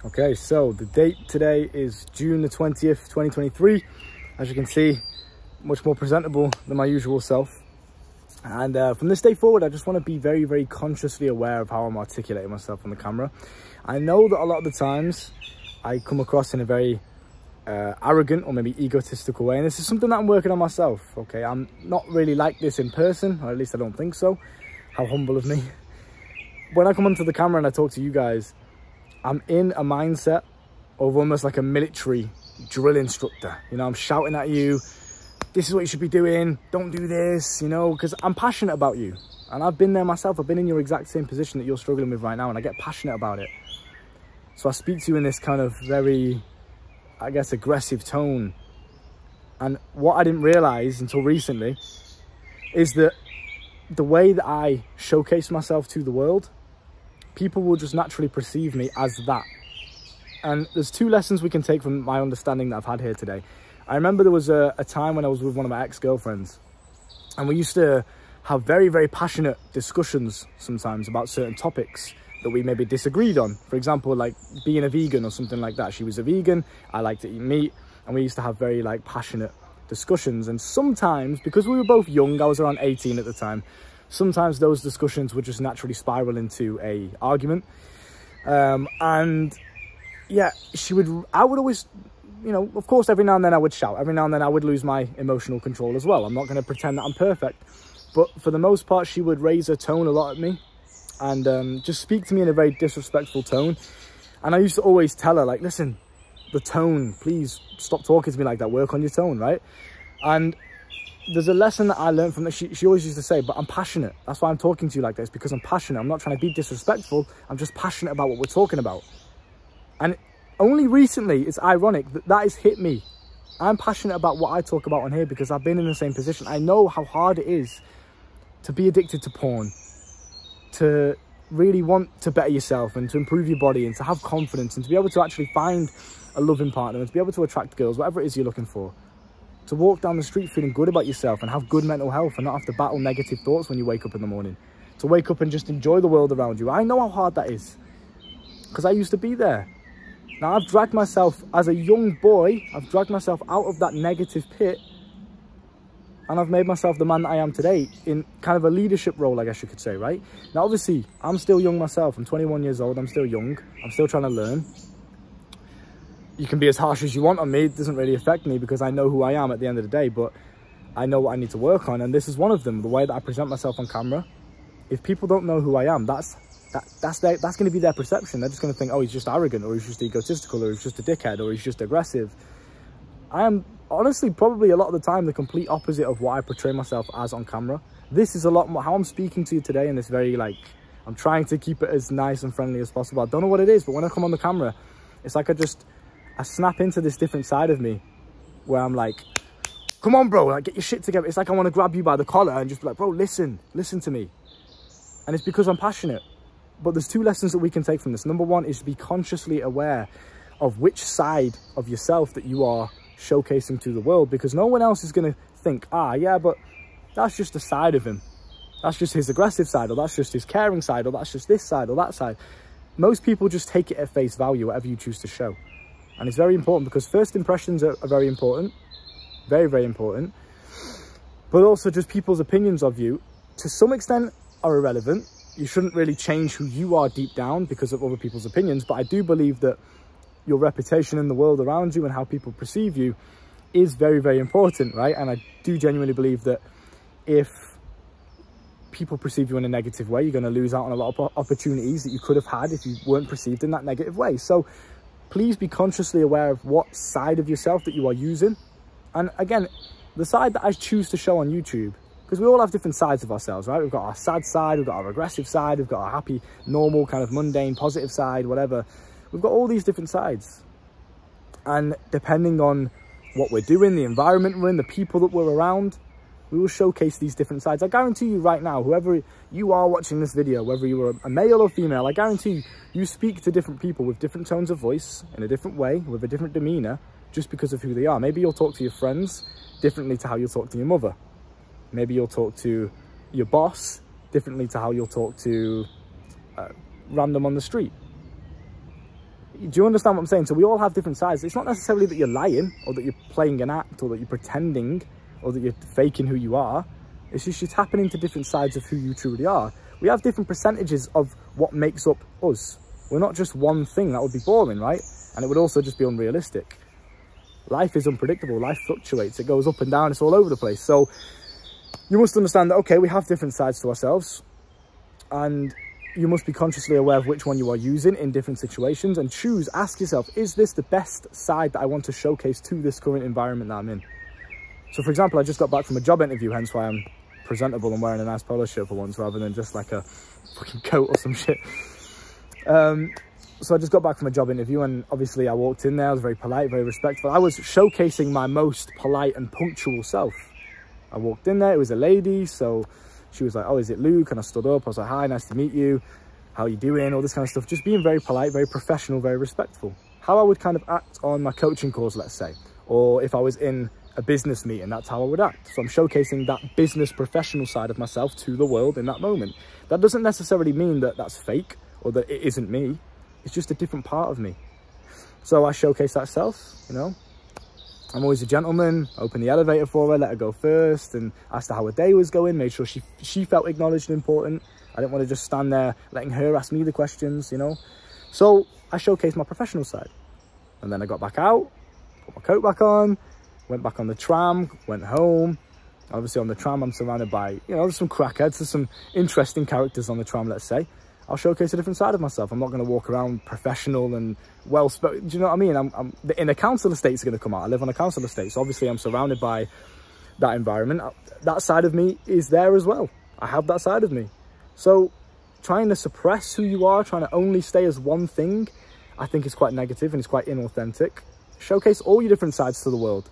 Okay, so the date today is June the 20th, 2023. As you can see, much more presentable than my usual self. And from this day forward, I just want to be very, very consciously aware of how I'm articulating myself on the camera. I know that a lot of the times I come across in a very arrogant or maybe egotistical way. And this is something that I'm working on myself, okay? I'm not really like this in person, or at least I don't think so. How humble of me. When I come onto the camera and I talk to you guys, I'm in a mindset of almost like a military drill instructor. You know, I'm shouting at you, this is what you should be doing, don't do this, you know, because I'm passionate about you. And I've been there myself. I've been in your exact same position that you're struggling with right now, and I get passionate about it. So I speak to you in this kind of very, I guess, aggressive tone. And what I didn't realize until recently is that the way that I showcase myself to the world, people will just naturally perceive me as that. And there's two lessons we can take from my understanding that I've had here today. I remember there was a time when I was with one of my ex-girlfriends, and we used to have very, very passionate discussions sometimes about certain topics that we maybe disagreed on. For example, like being a vegan or something like that. She was a vegan, I like to eat meat, and we used to have very like passionate discussions. And sometimes, because we were both young, I was around 18 at the time, sometimes those discussions would just naturally spiral into a argument. And yeah, I would always, you know, of course, every now and then I would shout. Every now and then I would lose my emotional control as well. I'm not going to pretend that I'm perfect. But for the most part, she would raise her tone a lot at me and just speak to me in a very disrespectful tone. And I used to always tell her, like, listen, the tone, please stop talking to me like that. Work on your tone, right? And there's a lesson that I learned from that. She always used to say, but I'm passionate. That's why I'm talking to you like this, because I'm passionate. I'm not trying to be disrespectful. I'm just passionate about what we're talking about. And only recently, it's ironic that that has hit me. I'm passionate about what I talk about on here because I've been in the same position. I know how hard it is to be addicted to porn, to really want to better yourself and to improve your body and to have confidence and to be able to actually find a loving partner and to be able to attract girls, whatever it is you're looking for. To walk down the street feeling good about yourself and have good mental health and not have to battle negative thoughts when you wake up in the morning. To wake up and just enjoy the world around you. I know how hard that is because I used to be there. Now I've dragged myself, as a young boy, I've dragged myself out of that negative pit and I've made myself the man that I am today in kind of a leadership role, I guess you could say, right? Now obviously, I'm still young myself. I'm 21 years old, I'm still young. I'm still trying to learn. You can be as harsh as you want on me. It doesn't really affect me because I know who I am at the end of the day, but I know what I need to work on. And this is one of them, the way that I present myself on camera. If people don't know who I am, that's going to be their perception. They're just going to think, oh, he's just arrogant, or he's just egotistical, or he's just a dickhead, or he's just aggressive. I am honestly probably a lot of the time the complete opposite of what I portray myself as on camera. This is a lot more how I'm speaking to you today in this very, like, I'm trying to keep it as nice and friendly as possible. I don't know what it is, but when I come on the camera, it's like I snap into this different side of me where I'm like, come on, bro, like, get your shit together. It's like I want to grab you by the collar and just be like, bro, listen to me. And it's because I'm passionate. But there's two lessons that we can take from this. Number one is to be consciously aware of which side of yourself that you are showcasing to the world, because no one else is going to think, yeah, but that's just a side of him. That's just his aggressive side, or that's just his caring side, or that's just this side or that side. Most people just take it at face value, whatever you choose to show. And it's very important because first impressions are very important, very, very important. But also just people's opinions of you, to some extent, are irrelevant. You shouldn't really change who you are deep down because of other people's opinions. But I do believe that your reputation in the world around you and how people perceive you is very, very important, right? And I do genuinely believe that if people perceive you in a negative way, you're going to lose out on a lot of opportunities that you could have had if you weren't perceived in that negative way. So please be consciously aware of what side of yourself that you are using. And again, the side that I choose to show on YouTube, because we all have different sides of ourselves, right? We've got our sad side, we've got our aggressive side, we've got our happy, normal, kind of mundane, positive side, whatever. We've got all these different sides. And depending on what we're doing, the environment we're in, the people that we're around, we will showcase these different sides. I guarantee you right now, whoever you are watching this video, whether you are a male or female, I guarantee you speak to different people with different tones of voice, in a different way, with a different demeanor, just because of who they are. Maybe you'll talk to your friends differently to how you'll talk to your mother. Maybe you'll talk to your boss differently to how you'll talk to random on the street. Do you understand what I'm saying? So we all have different sides. It's not necessarily that you're lying or that you're playing an act or that you're pretending or that you're faking who you are. It's just you're tapping into different sides of who you truly are. We have different percentages of what makes up us. We're not just one thing. That would be boring, right? And it would also just be unrealistic. Life is unpredictable. Life fluctuates. It goes up and down. It's all over the place. So you must understand that, okay, we have different sides to ourselves. And you must be consciously aware of which one you are using in different situations and choose, ask yourself, is this the best side that I want to showcase to this current environment that I'm in? So for example, I just got back from a job interview, hence why I'm presentable and wearing a nice polo shirt for once rather than just like a fucking coat or some shit. So I just got back from a job interview and obviously I walked in there, I was very polite, very respectful. I was showcasing my most polite and punctual self. I walked in there, it was a lady, so she was like, oh, is it Luke? And I stood up, I was like, hi, nice to meet you. How are you doing? All this kind of stuff. Just being very polite, very professional, very respectful. How I would kind of act on my coaching calls, let's say. Or if I was in a business meeting, that's how I would act. So I'm showcasing that business professional side of myself to the world in that moment. That doesn't necessarily mean that that's fake or that it isn't me. It's just a different part of me. So I showcase that self, you know. I'm always a gentleman, open the elevator for her, let her go first, and asked her how her day was going, made sure she felt acknowledged and important. I didn't want to just stand there letting her ask me the questions, you know. So I showcased my professional side. And then I got back out, put my coat back on, went back on the tram, went home. Obviously on the tram, I'm surrounded by, you know, there's some crackheads, there's some interesting characters on the tram, let's say. I'll showcase a different side of myself. I'm not going to walk around professional and well-spoken. Do you know what I mean? The inner council estate is going to come out. I live on a council estate, so obviously I'm surrounded by that environment. That side of me is there as well. I have that side of me. So trying to suppress who you are, trying to only stay as one thing, I think is quite negative and it's quite inauthentic. Showcase all your different sides to the world.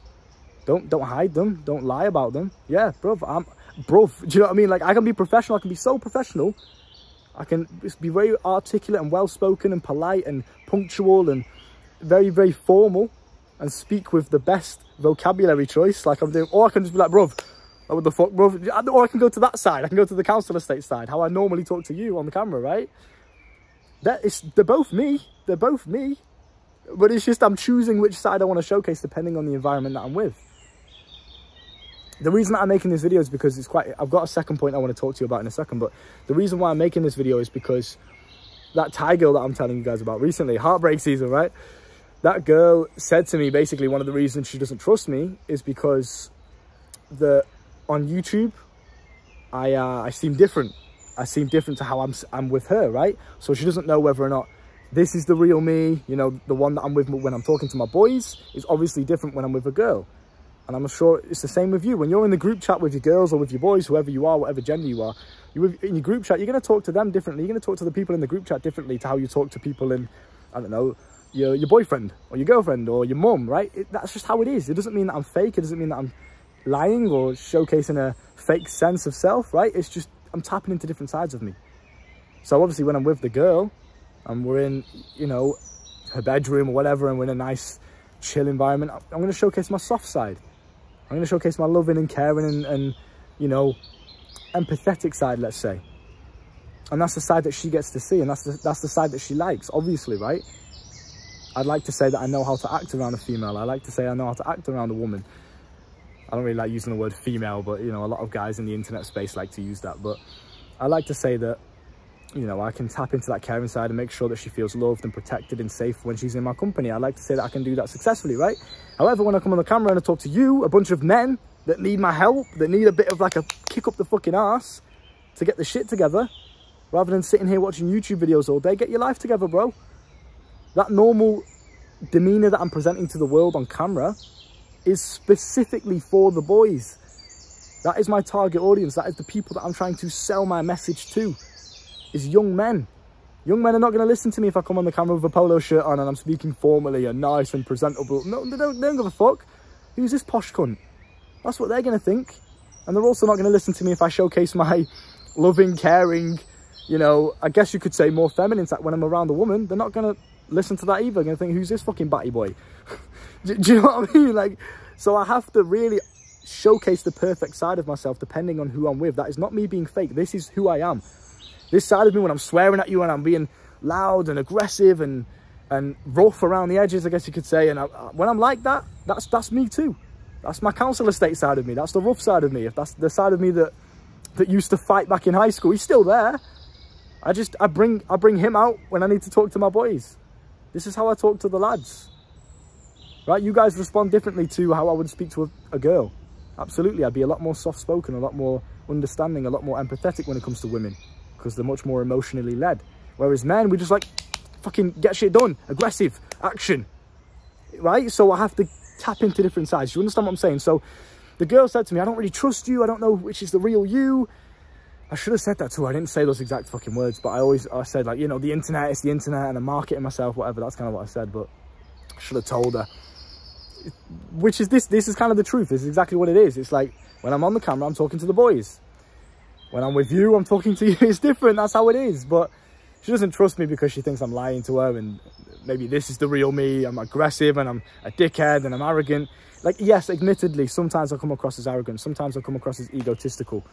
Don't hide them. Don't lie about them. Yeah, bruv, do you know what I mean? Like, I can be professional. I can be so professional. I can just be very articulate and well-spoken and polite and punctual and very, very formal and speak with the best vocabulary choice like I'm doing. Or I can just be like, bruv, what the fuck, bruv? Or I can go to that side. I can go to the council estate side, how I normally talk to you on the camera, right? They're both me. They're both me. But it's just I'm choosing which side I want to showcase depending on the environment that I'm with. The reason that I'm making this video is because I've got a second point I want to talk to you about in a second, but the reason why I'm making this video is because that Thai girl that I'm telling you guys about recently, heartbreak season, right? That girl said to me, basically, one of the reasons she doesn't trust me is because on YouTube, I seem different. I seem different to how I'm with her, right? So she doesn't know whether or not this is the real me, you know, the one that I'm with when I'm talking to my boys is obviously different when I'm with a girl. And I'm sure it's the same with you. When you're in the group chat with your girls or with your boys, whoever you are, whatever gender you are, in your group chat, you're going to talk to them differently. You're going to talk to the people in the group chat differently to how you talk to people in, I don't know, your boyfriend or your girlfriend or your mum, right? That's just how it is. It doesn't mean that I'm fake. It doesn't mean that I'm lying or showcasing a fake sense of self, right? It's just I'm tapping into different sides of me. So obviously when I'm with the girl and we're in, you know, her bedroom or whatever, and we're in a nice chill environment, I'm going to showcase my soft side. I'm going to showcase my loving and caring and you know, empathetic side, let's say. And that's the side that she gets to see, and that's the side that she likes, obviously, right? I'd like to say that I know how to act around a female. I like to say I know how to act around a woman. I don't really like using the word female, but, you know, a lot of guys in the internet space like to use that. But I like to say that, you know, I can tap into that caring side and make sure that she feels loved and protected and safe when she's in my company. I like to say that I can do that successfully, right? However, when I come on the camera and I talk to you, a bunch of men that need my help, that need a bit of like a kick up the fucking arse to get the shit together, rather than sitting here watching YouTube videos all day, get your life together, bro. That normal demeanor that I'm presenting to the world on camera is specifically for the boys. That is my target audience. That is the people that I'm trying to sell my message to, is young men. Young men are not going to listen to me if I come on the camera with a polo shirt on and I'm speaking formally and nice and presentable. No, they don't give a fuck. Who's this posh cunt? That's what they're going to think. And they're also not going to listen to me if I showcase my loving, caring, you know, I guess you could say more feminine side. When I'm around a woman, they're not going to listen to that either. They're going to think, who's this fucking batty boy? do you know what I mean? Like, so I have to really showcase the perfect side of myself depending on who I'm with. That is not me being fake. This is who I am. This side of me, when I'm swearing at you and I'm being loud and aggressive and and rough around the edges, I guess you could say. And when I'm like that, that's me too. That's my council estate side of me. That's the rough side of me. If that's the side of me that used to fight back in high school, he's still there. I bring him out when I need to talk to my boys. This is how I talk to the lads. Right? You guys respond differently to how I would speak to a girl. Absolutely. I'd be a lot more soft-spoken, a lot more understanding, a lot more empathetic when it comes to women, because they're much more emotionally led. Whereas men, we just like fucking get shit done, aggressive, action. Right? So I have to tap into different sides. You understand what I'm saying? So the girl said to me, I don't really trust you. I don't know which is the real you. I should have said that to her. I didn't say those exact fucking words, but I said, like, you know, the internet, it's the internet, and I'm marketing myself, whatever. That's kind of what I said, but I should have told her. Which is this is kind of the truth. This is exactly what it is. It's like, when I'm on the camera, I'm talking to the boys. When I'm with you, I'm talking to you. It's different. That's how it is. But she doesn't trust me because she thinks I'm lying to her, and maybe this is the real me. I'm aggressive and I'm a dickhead and I'm arrogant. Like, yes, admittedly, sometimes I come across as arrogant. Sometimes I come across as egotistical.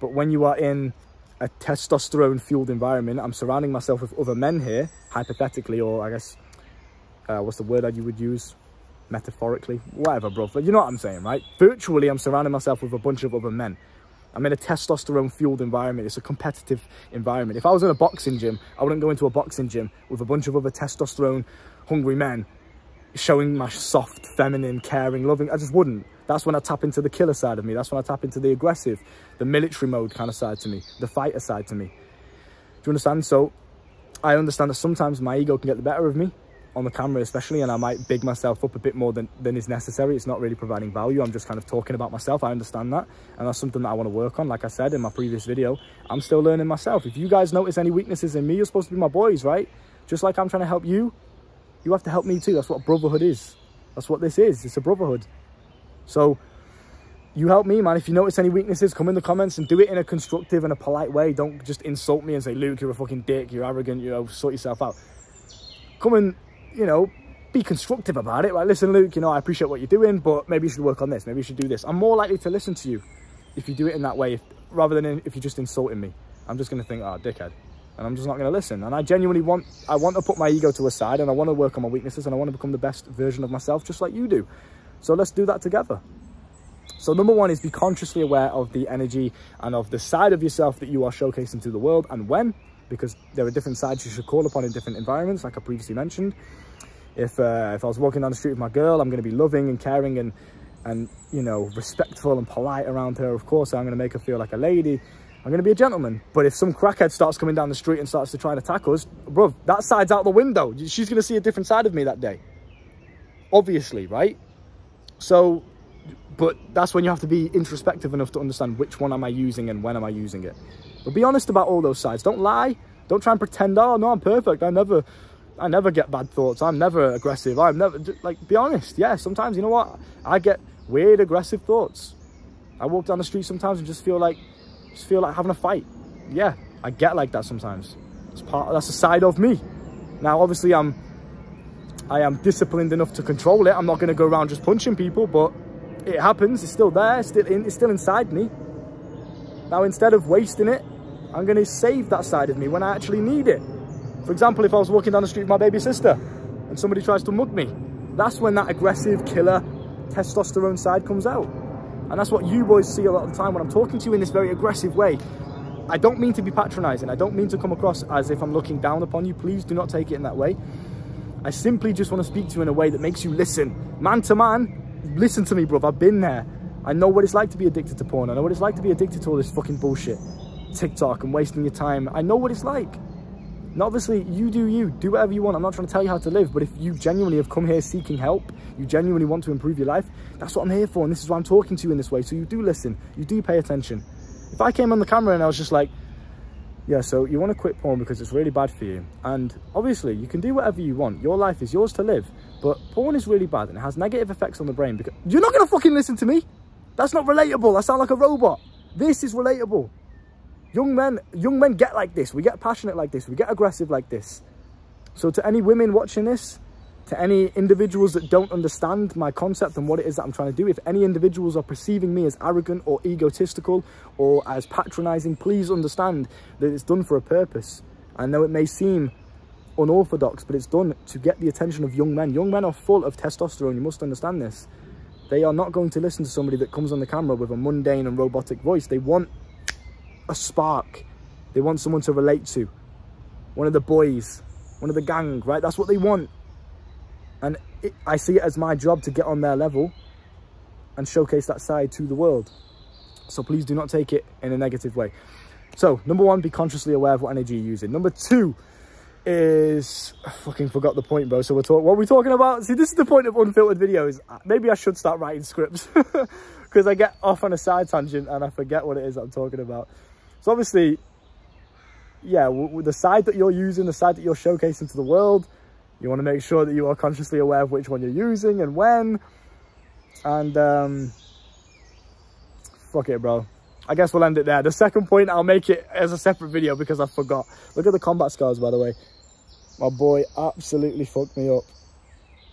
But when you are in a testosterone-fueled environment, I'm surrounding myself with other men here, hypothetically, or I guess, what's the word that you would use? Metaphorically? Whatever, bro. But you know what I'm saying, right? Virtually, I'm surrounding myself with a bunch of other men. I'm in a testosterone-fueled environment. It's a competitive environment. If I was in a boxing gym, I wouldn't go into a boxing gym with a bunch of other testosterone-hungry men showing my soft, feminine, caring, loving. I just wouldn't. That's when I tap into the killer side of me. That's when I tap into the aggressive, the military mode kind of side to me, the fighter side to me. Do you understand? So I understand that sometimes my ego can get the better of me, on the camera especially, and I might big myself up a bit more than is necessary. It's not really providing value. I'm just kind of talking about myself. I understand that, and that's something that I want to work on. Like I said in my previous video, I'm still learning myself. If you guys notice any weaknesses in me, you're supposed to be my boys, right? Just like I'm trying to help you, you have to help me too. That's what brotherhood is. That's what this is. It's a brotherhood. So you help me, man. If you notice any weaknesses, come in the comments and do it in a constructive and a polite way. Don't just insult me and say, Luke, you're a fucking dick, you're arrogant, you know, sort yourself out. Come and, you know, be constructive about it. Like, listen, Luke, you know, I appreciate what you're doing, but maybe you should work on this. Maybe you should do this. I'm more likely to listen to you if you do it in that way, rather than if you're just insulting me. I'm just going to think, oh, dickhead. And I'm just not going to listen. And I genuinely want to put my ego to a side, and I want to work on my weaknesses, and I want to become the best version of myself, just like you do. So let's do that together. So number one is be consciously aware of the energy and of the side of yourself that you are showcasing to the world, and when, because there are different sides you should call upon in different environments, like I previously mentioned. If I was walking down the street with my girl, I'm going to be loving and caring and you know, respectful and polite around her. Of course, I'm going to make her feel like a lady. I'm going to be a gentleman. But if some crackhead starts coming down the street and starts to try and attack us, bro, that side's out the window. She's going to see a different side of me that day. Obviously, right? So, but that's when you have to be introspective enough to understand which one am I using and when am I using it. But be honest about all those sides. Don't lie. Don't try and pretend, oh, no, I'm perfect. I never get bad thoughts. I'm never aggressive. I'm never, like, be honest. Yeah, sometimes, you know what? I get weird, aggressive thoughts. I walk down the street sometimes and just feel like having a fight. Yeah, I get like that sometimes. That's a side of me. Now, obviously, I am disciplined enough to control it. I'm not going to go around just punching people, but it happens. It's still there. It's still inside me. Now, instead of wasting it, I'm going to save that side of me when I actually need it. For example, if I was walking down the street with my baby sister and somebody tries to mug me, that's when that aggressive, killer, testosterone side comes out. And that's what you boys see a lot of the time when I'm talking to you in this very aggressive way. I don't mean to be patronizing. I don't mean to come across as if I'm looking down upon you. Please do not take it in that way. I simply just want to speak to you in a way that makes you listen. Man to man, listen to me, bruv. I've been there. I know what it's like to be addicted to porn. I know what it's like to be addicted to all this fucking bullshit. TikTok and wasting your time. I know what it's like. And obviously, you do whatever you want. I'm not trying to tell you how to live, but if you genuinely have come here seeking help, you genuinely want to improve your life, that's what I'm here for, and this is why I'm talking to you in this way. So you do listen, you do pay attention. If I came on the camera and I was just like, yeah, so you want to quit porn because it's really bad for you, and obviously you can do whatever you want, your life is yours to live, but porn is really bad and it has negative effects on the brain, because you're not going to fucking listen to me. That's not relatable. I sound like a robot. This is relatable. Young men get like this. We get passionate like this. We get aggressive like this. So to any women watching this, to any individuals that don't understand my concept and what it is that I'm trying to do, if any individuals are perceiving me as arrogant or egotistical or as patronizing, please understand that it's done for a purpose. I know it may seem unorthodox, but it's done to get the attention of young men. Young men are full of testosterone, you must understand this. They are not going to listen to somebody that comes on the camera with a mundane and robotic voice. They want a spark. They want someone to relate to. One of the boys, one of the gang, right? That's what they want. And I see it as my job to get on their level and showcase that side to the world. So please do not take it in a negative way. So, number one, be consciously aware of what energy you're using. Number two is... I fucking forgot the point, bro. So what are we talking about? See, this is the point of unfiltered videos. Maybe I should start writing scripts. Because I get off on a side tangent and I forget what it is I'm talking about. So obviously, yeah, with the side that you're using, the side that you're showcasing to the world, you want to make sure that you are consciously aware of which one you're using and when. And fuck it, bro. I guess we'll end it there. The second point, I'll make it as a separate video because I forgot. Look at the combat scars, by the way. My boy absolutely fucked me up.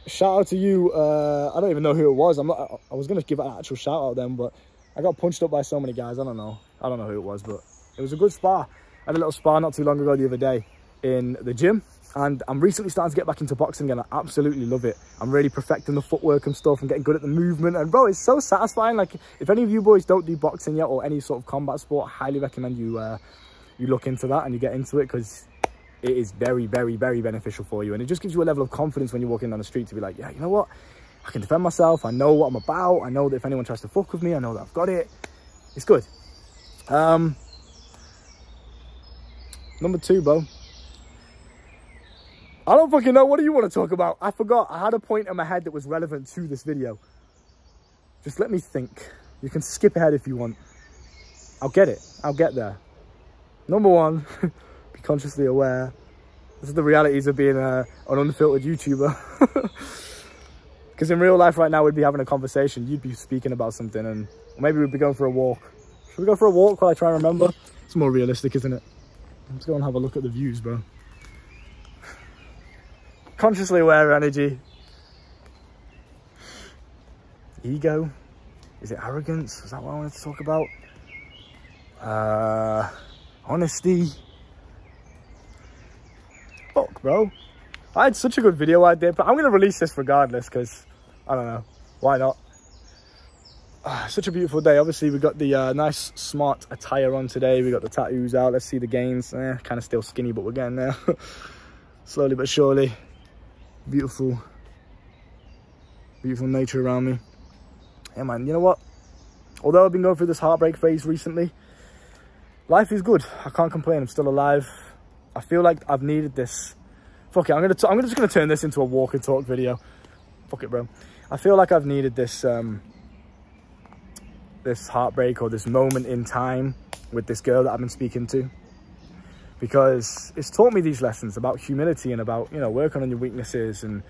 Shout out to you. I don't even know who it was. I was going to give an actual shout out then, but I got punched up by so many guys. I don't know who it was, but it was a good spar. I had a little spar not too long ago the other day in the gym. And I'm recently starting to get back into boxing again. I absolutely love it. I'm really perfecting the footwork and stuff and getting good at the movement. And bro, it's so satisfying. Like, if any of you boys don't do boxing yet or any sort of combat sport, I highly recommend you you look into that and you get into it, because it is very, very, very beneficial for you. And it just gives you a level of confidence when you're walking down the street to be like, yeah, you know what? I can defend myself. I know what I'm about. I know that if anyone tries to fuck with me, I know that I've got it. It's good. Number two, bro. I don't fucking know. What do you want to talk about? I forgot. I had a point in my head that was relevant to this video. Just let me think. You can skip ahead if you want. I'll get it. I'll get there. Number one, be consciously aware. This is the realities of being an unfiltered YouTuber. Because in real life right now, we'd be having a conversation. You'd be speaking about something, and maybe we'd be going for a walk. Should we go for a walk while I try and remember? It's more realistic, isn't it? Let's go and have a look at the views, bro. Consciously aware energy. Ego. Is it arrogance? Is that what I wanted to talk about? Honesty. Fuck, bro. I had such a good video idea, but I'm going to release this regardless because, I don't know, why not? Such a beautiful day. Obviously, we got the nice, smart attire on today. We got the tattoos out. Let's see the gains. Kind of still skinny, but we're getting there. Slowly but surely. Beautiful nature around me. Yeah, man, you know what? Although I've been going through this heartbreak phase recently, life is good. I can't complain. I'm still alive. I feel like I've needed this. Fuck it, I'm just gonna turn this into a walk and talk video. Fuck it, bro. I feel like I've needed this this heartbreak or this moment in time with this girl that I've been speaking to, because it's taught me these lessons about humility and about, you know, working on your weaknesses. And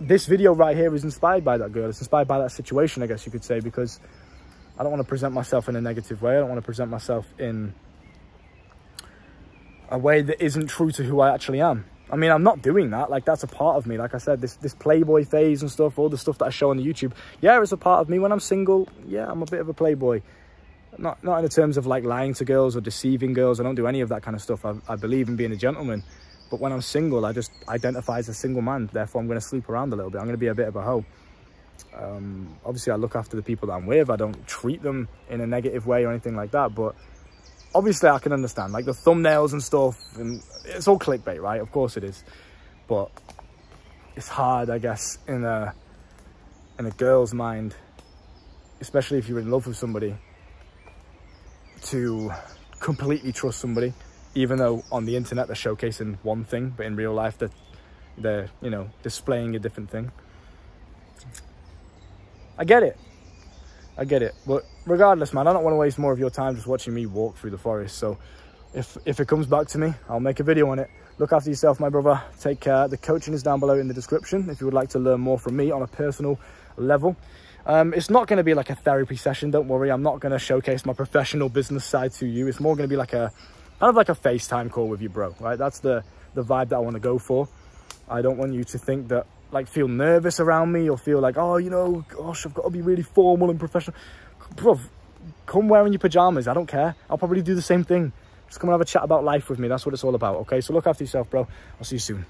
this video right here is inspired by that girl. It's inspired by that situation, I guess you could say, because I don't want to present myself in a negative way. I don't want to present myself in a way that isn't true to who I actually am. I mean, I'm not doing that. Like, that's a part of me. Like I said, this playboy phase and stuff, all the stuff that I show on the YouTube, yeah, it's a part of me. When I'm single, yeah, I'm a bit of a playboy. Not in the terms of like lying to girls or deceiving girls. I don't do any of that kind of stuff. I believe in being a gentleman. But when I'm single, I just identify as a single man. Therefore, I'm going to sleep around a little bit. I'm going to be a bit of a hoe. Obviously, I look after the people that I'm with. I don't treat them in a negative way or anything like that. But obviously, I can understand, like the thumbnails and stuff. And it's all clickbait, right? Of course it is. But it's hard, I guess, in a girl's mind, especially if you're in love with somebody, to completely trust somebody, even though on the internet they're showcasing one thing, but in real life they're you know, displaying a different thing. I get it, but regardless, man, I don't want to waste more of your time just watching me walk through the forest. So if it comes back to me, I'll make a video on it. Look after yourself, my brother. Take care. The coaching is down below in the description if you would like to learn more from me on a personal level. It's not going to be like a therapy session, don't worry. I'm not going to showcase my professional business side to you. It's more going to be like kind of like a FaceTime call with you, bro, right? That's the vibe that I want to go for. I don't want you to think that, like, feel nervous around me or feel like, oh, you know, gosh, I've got to be really formal and professional. Bro, come wearing your pajamas. I don't care. I'll probably do the same thing. Just come and have a chat about life with me. That's what it's all about, okay? So look after yourself, bro. I'll see you soon.